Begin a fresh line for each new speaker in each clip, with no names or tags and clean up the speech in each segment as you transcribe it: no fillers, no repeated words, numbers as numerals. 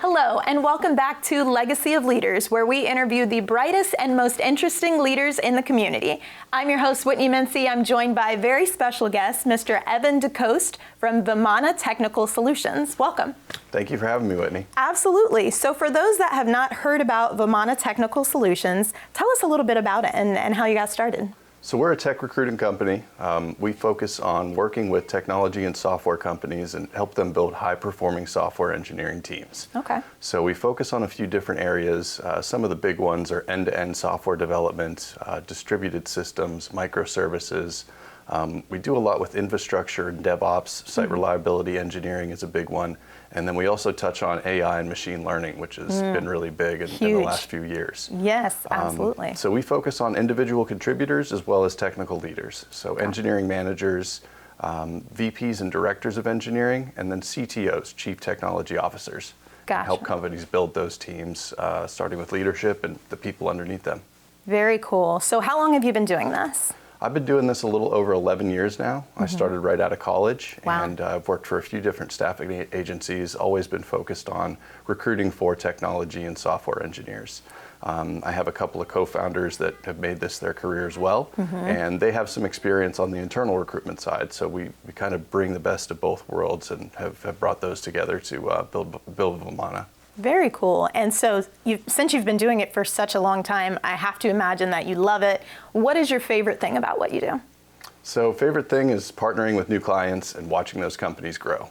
Hello, and welcome back to Legacy of Leaders, where we interview the brightest and most interesting leaders in the community. I'm your host, Whitney Mincey. I'm joined by a very special guest, Mr. Evan DeCoste from Vimana Technical Solutions. Welcome.
Thank you for having me, Whitney.
Absolutely. So for those that have not heard about Vimana Technical Solutions, tell us a little bit about it and how you got started.
So we're a tech recruiting company. We focus on working with technology and software companies and help them build high-performing software engineering teams.
Okay.
So we focus on a few different areas. Some of the big ones are end-to-end software development, distributed systems, microservices. We do a lot with infrastructure and DevOps. Site reliability engineering is a big one. And then we also touch on AI and machine learning, which has been really big in the last few years.
Yes, absolutely.
So we focus on individual contributors as well as technical leaders. So engineering managers, VPs and directors of engineering, and then CTOs, chief technology officers.
Gotcha.
Help companies build those teams, starting with leadership and the people underneath them.
Very cool. So how long have you been doing this?
I've been doing this a little over 11 years now. I started right out of college, and I've worked for a few different staffing agencies, always been focused on recruiting for technology and software engineers. I have a couple of co-founders that have made this their career as well, and they have some experience on the internal recruitment side, so we kind of bring the best of both worlds and have brought those together to build Vimana.
Very cool. And so since you've been doing it for such a long time, I have to imagine that you love it. What is your favorite thing about what you do?
So favorite thing is partnering with new clients and watching those companies grow.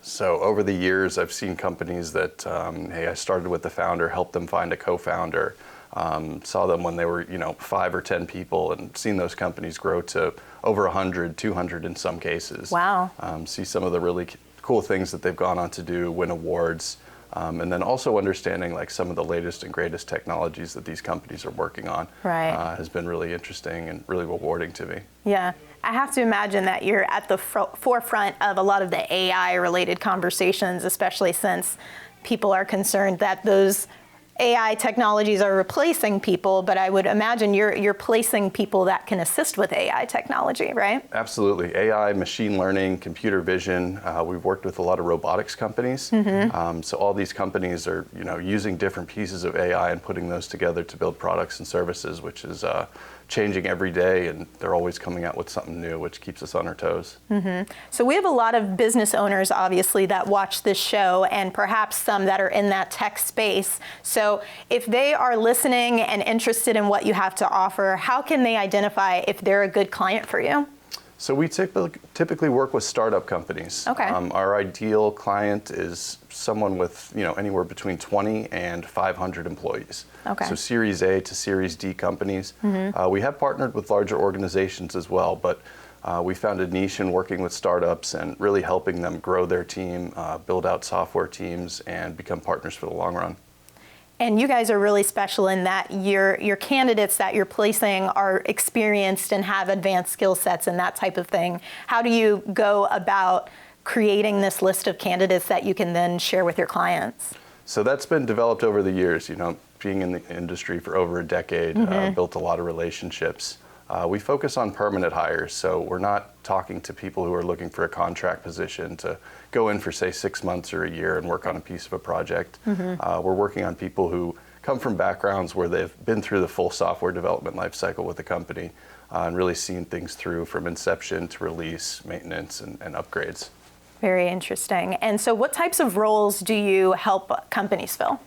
So over the years, I've seen companies that, hey, I started with the founder, helped them find a co-founder, saw them when they were 5 or 10 people, and seen those companies grow to over 100, 200 in some cases.
Wow.
See some of the really cool things that they've gone on to do, win awards. And then also understanding like some of the latest and greatest technologies that these companies are working on has been really interesting and really rewarding to me.
Yeah, I have to imagine that you're at the forefront of a lot of the AI related conversations, especially since people are concerned that those AI technologies are replacing people, but I would imagine you're placing people that can assist with AI technology, right?
Absolutely. AI, machine learning, computer vision. We've worked with a lot of robotics companies. So all these companies are using different pieces of AI and putting those together to build products and services, which is changing every day, and they're always coming out with something new, which keeps us on our toes.
So we have a lot of business owners, obviously, that watch this show, and perhaps some that are in that tech space. So if they are listening and interested in what you have to offer, how can they identify if they're a good client for you?
So we typically work with startup companies.
Okay.
Our ideal client is someone with anywhere between 20 and 500 employees.
Okay.
So Series A to Series D companies. We have partnered with larger organizations as well, but we found a niche in working with startups and really helping them grow their team, build out software teams, and become partners for the long run.
And you guys are really special in that your candidates that you're placing are experienced and have advanced skill sets and that type of thing. How do you go about creating this list of candidates that you can then share with your clients?
So that's been developed over the years, being in the industry for over a decade, built a lot of relationships. We focus on permanent hires, so we're not talking to people who are looking for a contract position to go in for, say, 6 months or a year and work on a piece of a project. We're working on people who come from backgrounds where they've been through the full software development lifecycle with the company and really seen things through from inception to release, maintenance, and upgrades.
Very interesting. And so what types of roles do you help companies fill?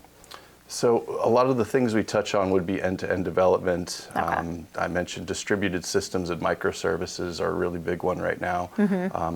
So a lot of the things we touch on would be end-to-end development.
Okay.
I mentioned distributed systems and microservices are a really big one right now,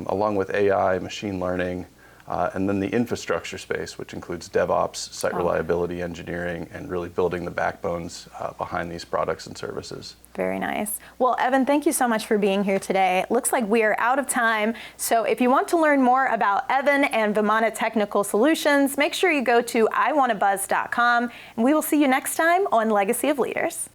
along with AI, machine learning, and then the infrastructure space, which includes DevOps, site reliability engineering, and really building the backbones behind these products and services.
Very nice. Well, Evan, thank you so much for being here today. It looks like we are out of time. So if you want to learn more about Evan and Vimana Technical Solutions, make sure you go to iwantabuzz.com, and we will see you next time on Legacy of Leaders.